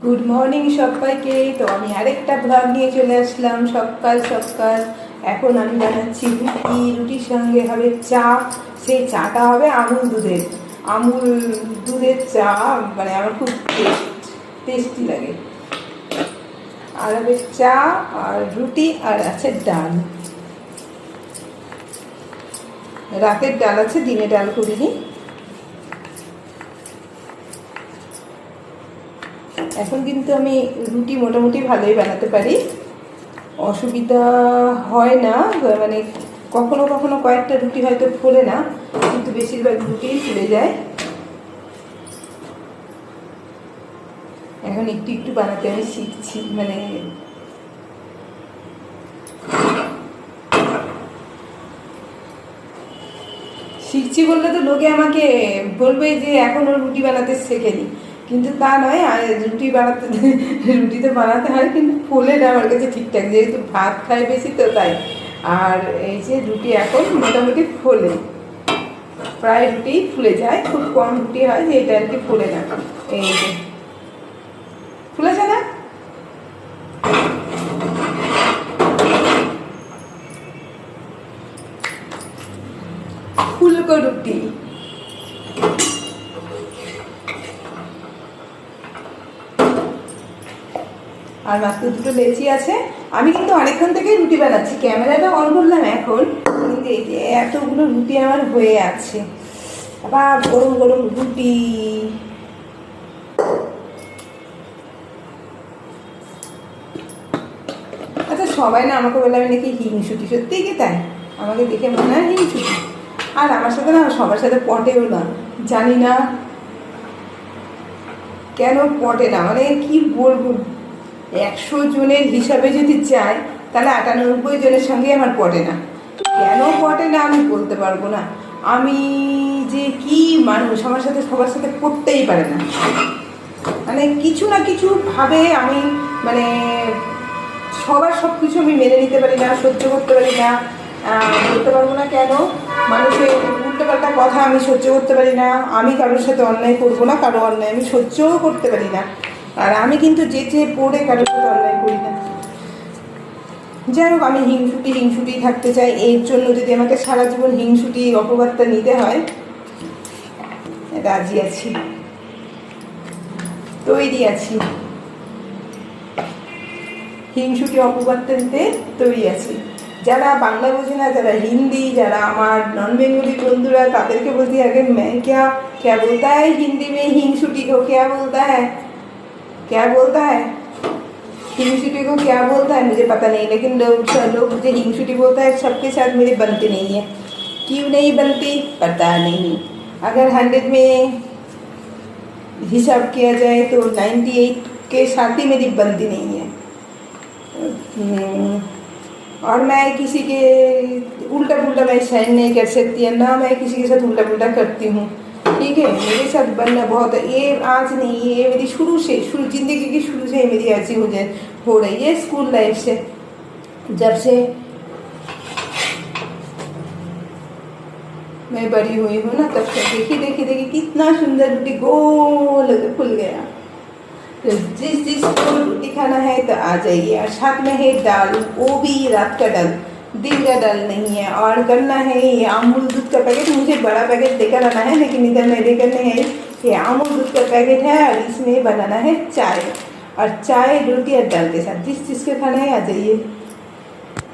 Good morning সবাইকে। তো আমি আরেকটা ব্লগ নিয়ে চলে আসলাম সকাল সকাল। এখন আমি বানাচ্ছি রুটি, রুটির সঙ্গে হবে চা। সেই চাটা হবে আমুল দুধের চা, মানে আমার খুব টেস্টি লাগে। আর হবে চা আর রুটি আর আছে ডাল। রাতের ডাল আছে, দিনে ডাল করিনি। এখন কিন্তু আমি রুটি মোটামুটি ভালোই বানাতে পারি, অসুবিধা হয় না। মানে কখনো কখনো কয়েকটা রুটি হয়তো ফোলে না, কিন্তু বেশিরভাগ রুটিই ফুলে যায়। এখন একটু একটু বানাতে আমি শিখছি, মানে শিখছি বললে তো লোকে আমাকে বলবে যে এখনও রুটি বানাতে শেখেনি, কিন্তু তা নয়। রুটি তো বানাতে হয়, কিন্তু ফোলে না আমার কাছে ঠিকঠাক, যেহেতু ভাত খাই বেশি তো তাই। আর এই যে রুটি এখন মোটামুটি ফোলে, প্রায় রুটি ফুলে যায়, খুব কম রুটি হয় যে এটা আর কি ফোলে না। এই যে ফুলেছে না, ফুলকো রুটি। আর মাত্র দুটো লেচি আছে। আমি কিন্তু অনেকক্ষণ থেকে রুটি বানাচ্ছি, ক্যামেরাটা অন করলাম এখন, কিন্তু এই যে এতগুলো রুটি আমার হয়ে আছে। আবার গরম গরম রুটি। আচ্ছা, সবাই না আমাকে বলে আমি নাকি হিংসুটি, সত্যিই কি তাই? আমাকে দেখে মনে হয় হিংসুটি। আর আমার সাথে না সবার সাথে পটেও না, জানি না কেন পটে না, মানে কি বলবো। 100 জনের হিসাবে যদি চাই, তাহলে 98 জনের সঙ্গে আমার পটে না। কেন পটে না আমি বলতে পারবো না। আমি যে কি মানুষ, আমার সাথে সবার সাথে পড়তেই পারে না। মানে কিছু না কিছু ভাবে আমি, মানে সবার সব কিছু আমি মেনে নিতে পারি না, সহ্য করতে পারি না। বলতে পারবো না কেন। মানুষের উল্টোপাল্টা কথা আমি সহ্য করতে পারি না। আমি কারোর সাথে অন্যায় করবো না, কারো অন্যায় আমি সহ্যও করতে পারি না। আর আমি কিন্তু যেচে পড়ে কারোর সাথে অন্যায় করি না। যাই হোক, আমি হিংসুটি থাকতে চাই। এর জন্য যদি আমাকে সারা জীবন হিংসুটি অপবাদটা নিতে হয়, রাজি আছি, তৈরি আছি। হিংসুটি অপবাদটা নিতে তৈরি আছি। যারা বাংলা বোঝে না, যারা হিন্দি, যারা আমার নন বেঙ্গলি বন্ধুরা, তাদেরকে বলতে আগে मैं क्या बोलता है हिंदी में हिंगसुटी को क्या बोलता है, क्या बोलता है हिंगसुटी को क्या बोलता है मुझे पता नहीं, लेकिन लोग मुझे हिंगसुटी बोलता है। सबके साथ मेरी बनती नहीं है, क्यों नहीं बनती पता नहीं। अगर 100 में हिसाब किया जाए तो 98 के साथ ही मेरी बनती नहीं है। और मैं किसी के उल्टा पुल्टा मैं सहन नहीं कर सकती है, ना मैं किसी के साथ उल्टा पुल्टा करती हूँ। ठीक है, मेरे साथ बनना बहुत है। ये आज नहीं, ये मेरी शुरू जिंदगी की शुरू से मेरी ऐसी हो रही है, स्कूल लाइफ से। जब से मैं बड़ी हुई हूँ ना, तब से देखी कितना सुंदर रोटी गोल फुल गया। तो जिसको रोटी खाना है तो आ जाइए। और साथ में है दाल, वो भी रात का दाल, दिन का दाल नहीं है। और करना है ये अमूल दूध का पैकेट, मुझे बड़ा पैकेट लेकर आना है, लेकिन इधर मैं लेकर नहीं है। ये अमूल दूध का पैकेट है, और इसमें बनाना है चाय, और चाय रोटी और दाल के साथ। जिसको खाना है आ जाइए।